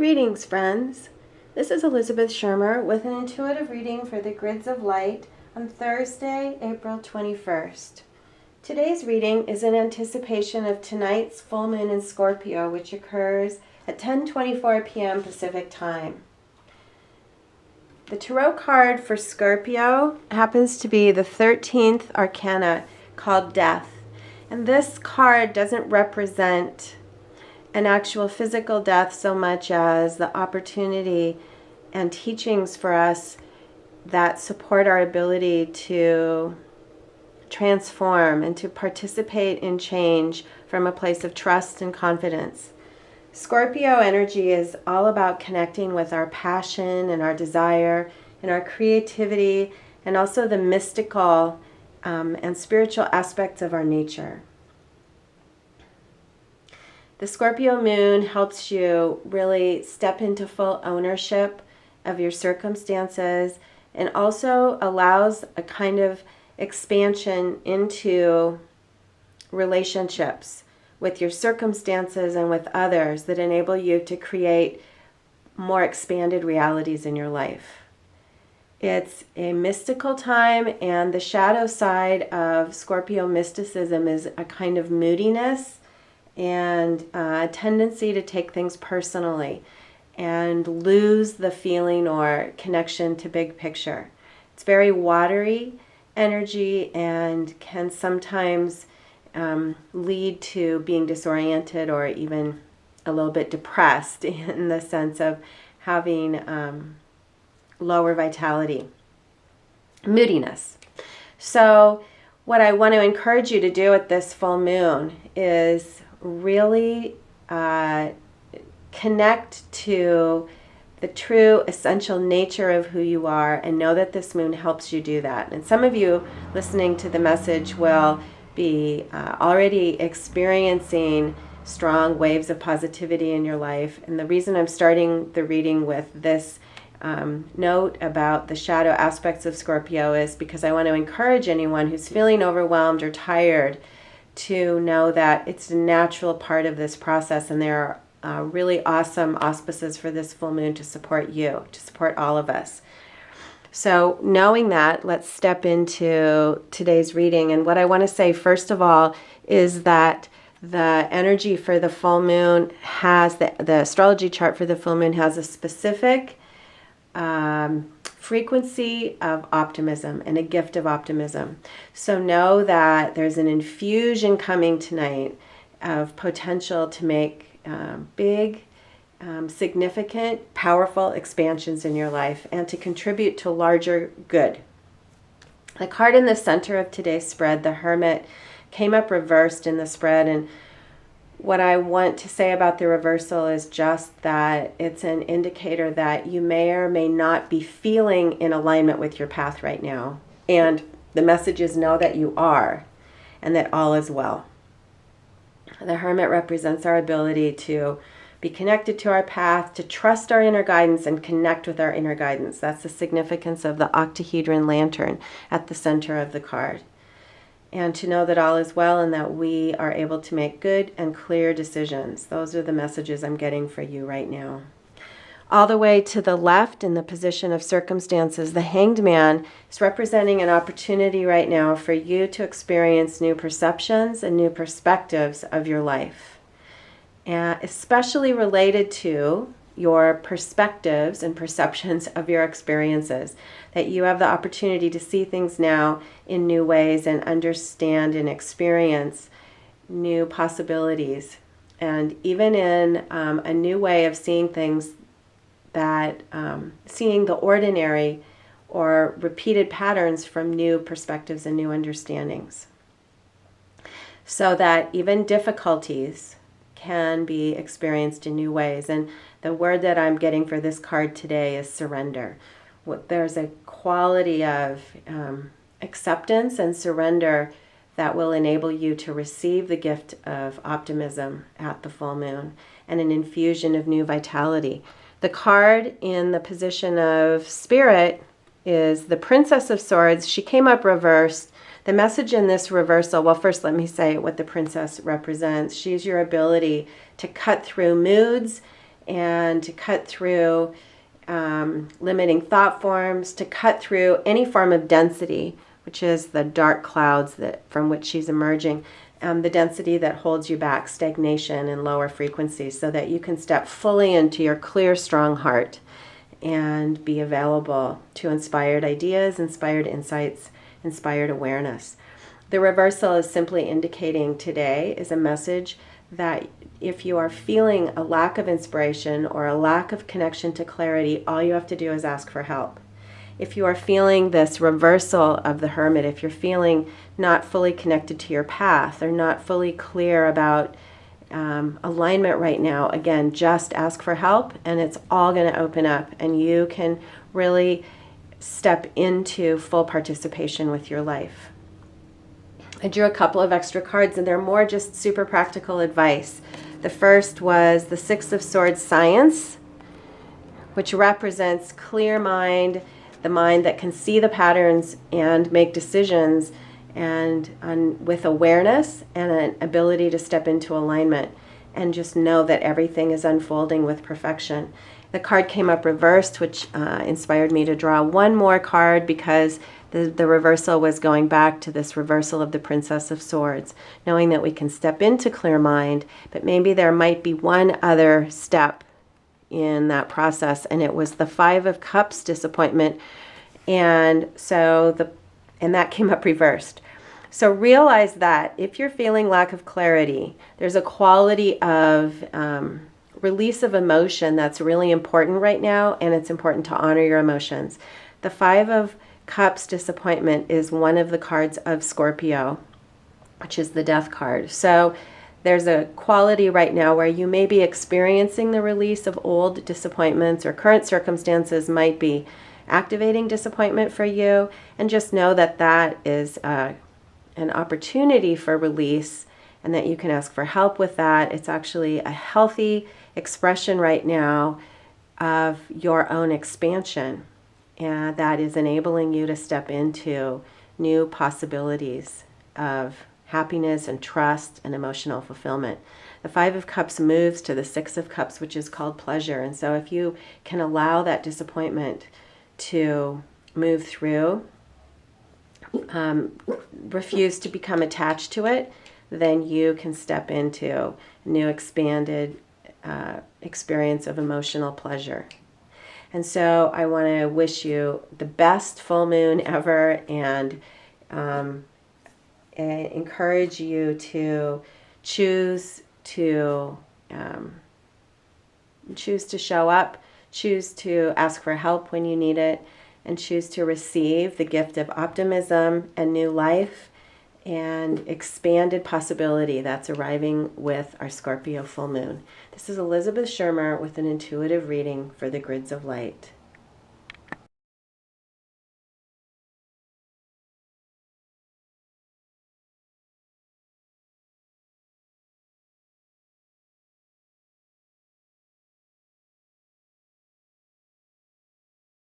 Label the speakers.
Speaker 1: Greetings, friends. This is Elizabeth Shermer with an intuitive reading for the Grids of Light on Thursday, April 21st. Today's reading is in anticipation of tonight's full moon in Scorpio, which occurs at 10:24 p.m. Pacific Time. The tarot card for Scorpio happens to be the 13th arcana, called Death. And this card doesn't represent an actual physical death so much as the opportunity and teachings for us that support our ability to transform and to participate in change from a place of trust and confidence. Scorpio energy is all about connecting with our passion and our desire and our creativity and also the mystical and spiritual aspects of our nature. The Scorpio moon helps you really step into full ownership of your circumstances and also allows a kind of expansion into relationships with your circumstances and with others that enable you to create more expanded realities in your life. It's a mystical time, and the shadow side of Scorpio mysticism is a kind of moodiness and a tendency to take things personally and lose the feeling or connection to big picture. It's very watery energy and can sometimes lead to being disoriented or even a little bit depressed in the sense of having lower vitality, moodiness. So what I want to encourage you to do at this full moon is really connect to the true essential nature of who you are and know that this moon helps you do that. And some of you listening to the message will be already experiencing strong waves of positivity in your life. And the reason I'm starting the reading with this note about the shadow aspects of Scorpio is because I want to encourage anyone who's feeling overwhelmed or tired to know that it's a natural part of this process, and there are really awesome auspices for this full moon to support you, to support all of us. So knowing that, let's step into today's reading. And what I want to say first of all is that the energy for the full moon has, the astrology chart for the full moon has a specific frequency of optimism and a gift of optimism. So know that there's an infusion coming tonight of potential to make big, significant, powerful expansions in your life and to contribute to larger good. The card in the center of today's spread, the Hermit, came up reversed in the spread, and what I want to say about the reversal is just that it's an indicator that you may or may not be feeling in alignment with your path right now. And the message is know that you are and that all is well. The Hermit represents our ability to be connected to our path, to trust our inner guidance and connect with our inner guidance. That's the significance of the octahedron lantern at the center of the card. And to know that all is well and that we are able to make good and clear decisions. Those are the messages I'm getting for you right now. All the way to the left in the position of circumstances, the Hanged Man is representing an opportunity right now for you to experience new perceptions and new perspectives of your life. And especially related to your perspectives and perceptions of your experiences, that you have the opportunity to see things now in new ways and understand and experience new possibilities, and even in a new way of seeing things, that seeing the ordinary or repeated patterns from new perspectives and new understandings, so that even difficulties can be experienced in new ways. And the word that I'm getting for this card today is surrender. There's a quality of acceptance and surrender that will enable you to receive the gift of optimism at the full moon and an infusion of new vitality. The card in the position of spirit is the Princess of Swords. She came up reversed. The message in this reversal, well, first let me say what the princess represents. She's your ability to cut through moods and to cut through limiting thought forms, to cut through any form of density, which is the dark clouds from which she's emerging, the density that holds you back, stagnation and lower frequencies, so that you can step fully into your clear, strong heart and be available to inspired ideas, inspired insights, inspired awareness. The reversal is simply indicating today is a message that if you are feeling a lack of inspiration or a lack of connection to clarity, all you have to do is ask for help. If you are feeling this reversal of the Hermit, if you're feeling not fully connected to your path or not fully clear about alignment right now, again, just ask for help and it's all going to open up and you can really step into full participation with your life. I drew a couple of extra cards and they're more just super practical advice. The first was the Six of Swords, Science, which represents clear mind, the mind that can see the patterns and make decisions and with awareness and an ability to step into alignment and just know that everything is unfolding with perfection. The card came up reversed, which inspired me to draw one more card because the reversal was going back to this reversal of the Princess of Swords, knowing that we can step into clear mind, but maybe there might be one other step in that process, and it was the Five of Cups, disappointment, and that came up reversed. So realize that if you're feeling lack of clarity, there's a quality of release of emotion that's really important right now, and it's important to honor your emotions. The Five of Cups, disappointment, is one of the cards of Scorpio, which is the death card. So there's a quality right now where you may be experiencing the release of old disappointments, or current circumstances might be activating disappointment for you, and just know that that is an opportunity for release and that you can ask for help with that. It's actually a healthy expression right now of your own expansion, and that is enabling you to step into new possibilities of happiness and trust and emotional fulfillment. The Five of Cups moves to the Six of Cups, which is called pleasure. And so if you can allow that disappointment to move through, refuse to become attached to it, then you can step into a new expanded experience of emotional pleasure. And so I want to wish you the best full moon ever, and encourage you to choose to show up, choose to ask for help when you need it, and choose to receive the gift of optimism and new life and expanded possibility that's arriving with our Scorpio full moon. This is Elizabeth Schirmer with an intuitive reading for the Grids of Light.